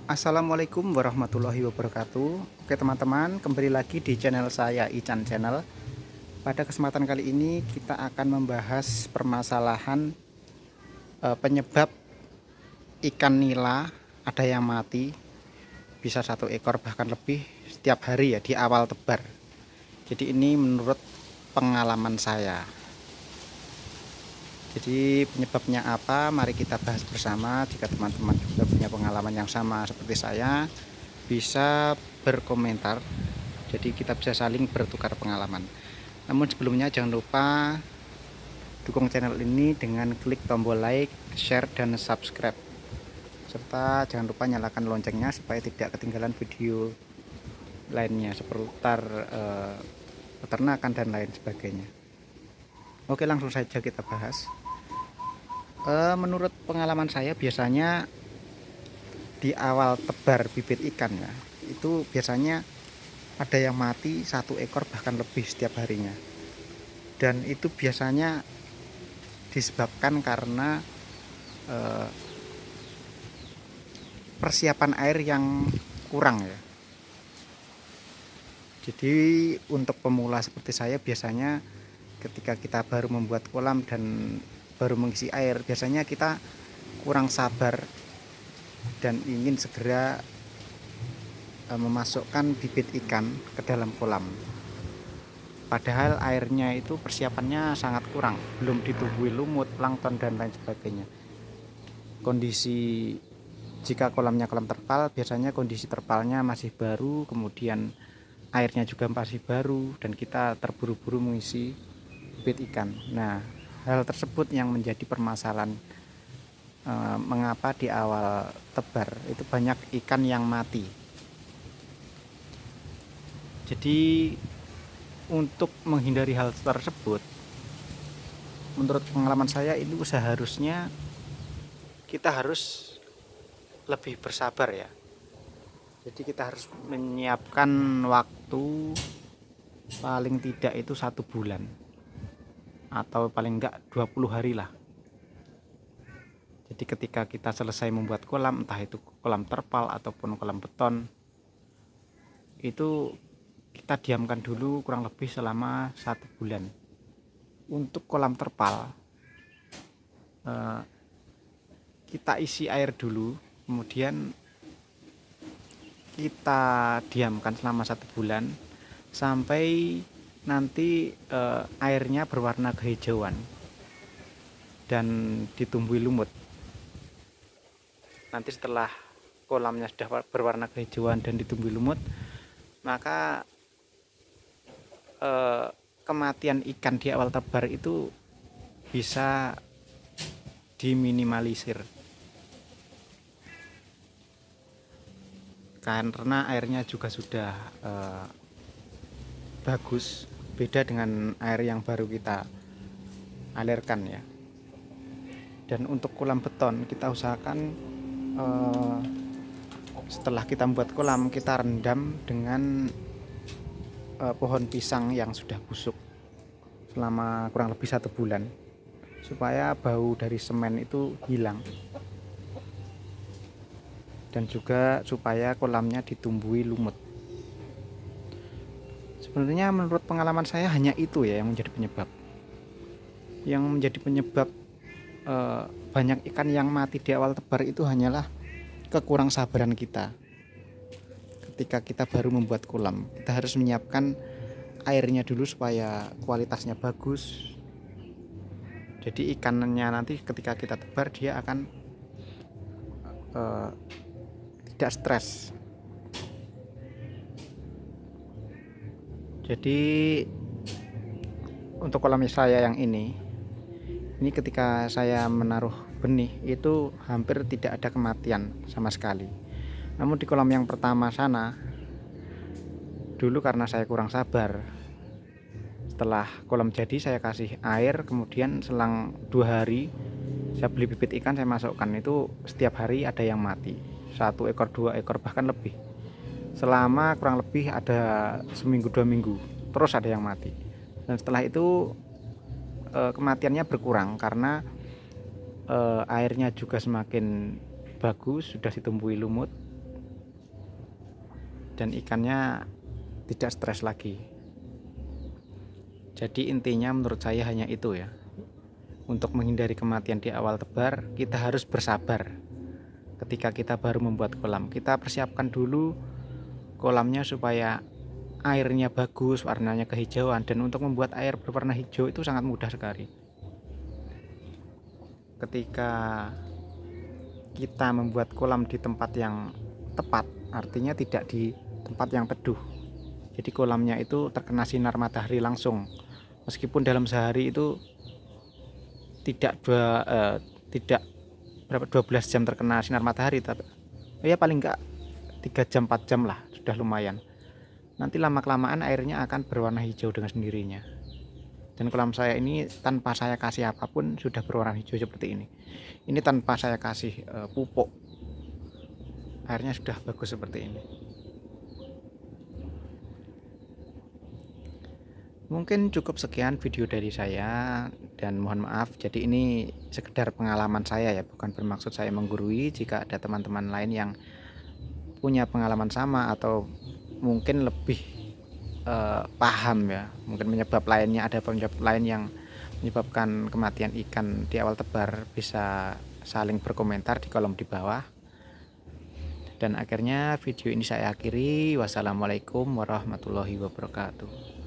Assalamualaikum warahmatullahi wabarakatuh. Oke teman-teman, kembali lagi di channel saya Ican Channel. Pada kesempatan kali ini kita akan membahas permasalahan penyebab ikan nila ada yang mati, bisa 1 ekor bahkan lebih setiap hari ya di awal tebar. Jadi ini menurut pengalaman saya. Jadi penyebabnya apa? Mari kita bahas bersama. Jika teman-teman juga punya pengalaman yang sama seperti saya, bisa berkomentar. Jadi kita bisa saling bertukar pengalaman. Namun sebelumnya jangan lupa dukung channel ini dengan klik tombol like, share, dan subscribe. Serta jangan lupa nyalakan loncengnya supaya tidak ketinggalan video lainnya seputar peternakan dan lain sebagainya. Oke, langsung saja kita bahas. Menurut pengalaman saya biasanya di awal tebar bibit ikan ya, itu biasanya ada yang mati 1 ekor bahkan lebih setiap harinya. Dan itu biasanya disebabkan karena persiapan air yang kurang ya. Jadi untuk pemula seperti saya biasanya ketika kita baru membuat kolam dan baru mengisi air, biasanya kita kurang sabar dan ingin segera memasukkan bibit ikan ke dalam kolam. Padahal airnya itu persiapannya sangat kurang, belum ditumbuhi lumut, plankton, dan lain sebagainya. Kondisi jika kolamnya kolam terpal, biasanya kondisi terpalnya masih baru, kemudian airnya juga masih baru, dan kita terburu-buru mengisi bibit ikan. Nah, hal tersebut yang menjadi permasalahan mengapa di awal tebar itu banyak ikan yang mati. Jadi untuk menghindari hal tersebut, menurut pengalaman saya itu seharusnya kita harus lebih bersabar ya. Jadi kita harus menyiapkan waktu paling tidak itu 1 bulan atau paling enggak 20 hari lah. Jadi ketika kita selesai membuat kolam, entah itu kolam terpal ataupun kolam beton, itu kita diamkan dulu kurang lebih selama 1 bulan. Untuk kolam terpal kita isi air dulu, kemudian kita diamkan selama 1 bulan sampai nanti airnya berwarna kehijauan dan ditumbuhi lumut. Nanti setelah kolamnya sudah berwarna kehijauan dan ditumbuhi lumut, maka kematian ikan di awal tebar itu bisa diminimalisir karena airnya juga sudah bagus, beda dengan air yang baru kita alirkan ya. Dan untuk kolam beton kita usahakan setelah kita membuat kolam kita rendam dengan pohon pisang yang sudah busuk selama kurang lebih 1 bulan supaya bau dari semen itu hilang, dan juga supaya kolamnya ditumbuhi lumut. Sebenarnya menurut pengalaman saya hanya itu ya yang menjadi penyebab. Yang menjadi penyebab banyak ikan yang mati di awal tebar itu hanyalah kekurang sabaran kita. Ketika kita baru membuat kolam, kita harus menyiapkan airnya dulu supaya kualitasnya bagus. Jadi ikannya nanti ketika kita tebar dia akan tidak stres. Jadi untuk kolam saya yang ini ketika saya menaruh benih itu hampir tidak ada kematian sama sekali. Namun di kolam yang pertama sana dulu karena saya kurang sabar, setelah kolam jadi saya kasih air, kemudian selang 2 hari saya beli bibit ikan, saya masukkan, itu setiap hari ada yang mati 1 ekor 2 ekor bahkan lebih, selama kurang lebih ada seminggu 2 minggu terus ada yang mati. Dan setelah itu kematiannya berkurang karena airnya juga semakin bagus, sudah ditumbuhi lumut, dan ikannya tidak stres lagi. Jadi intinya menurut saya hanya itu ya. Untuk menghindari kematian di awal tebar, kita harus bersabar. Ketika kita baru membuat kolam, kita persiapkan dulu kolamnya supaya airnya bagus, warnanya kehijauan. Dan untuk membuat air berwarna hijau itu sangat mudah sekali. Ketika kita membuat kolam di tempat yang tepat, artinya tidak di tempat yang teduh. Jadi kolamnya itu terkena sinar matahari langsung. Meskipun dalam sehari itu tidak tidak berapa 12 jam terkena sinar matahari, tapi ya paling enggak 3 jam 4 jam lah, sudah lumayan. Nanti lama-kelamaan airnya akan berwarna hijau dengan sendirinya. Dan kolam saya ini tanpa saya kasih apapun sudah berwarna hijau seperti ini. Ini tanpa saya kasih pupuk, airnya sudah bagus seperti ini. Mungkin cukup sekian video dari saya, dan mohon maaf, jadi ini sekedar pengalaman saya ya, bukan bermaksud saya menggurui. Jika ada teman-teman lain yang punya pengalaman sama atau mungkin lebih paham ya, mungkin penyebab lainnya, ada penyebab lain yang menyebabkan kematian ikan di awal tebar, bisa saling berkomentar di kolom di bawah. Dan akhirnya video ini saya akhiri. Wassalamualaikum warahmatullahi wabarakatuh.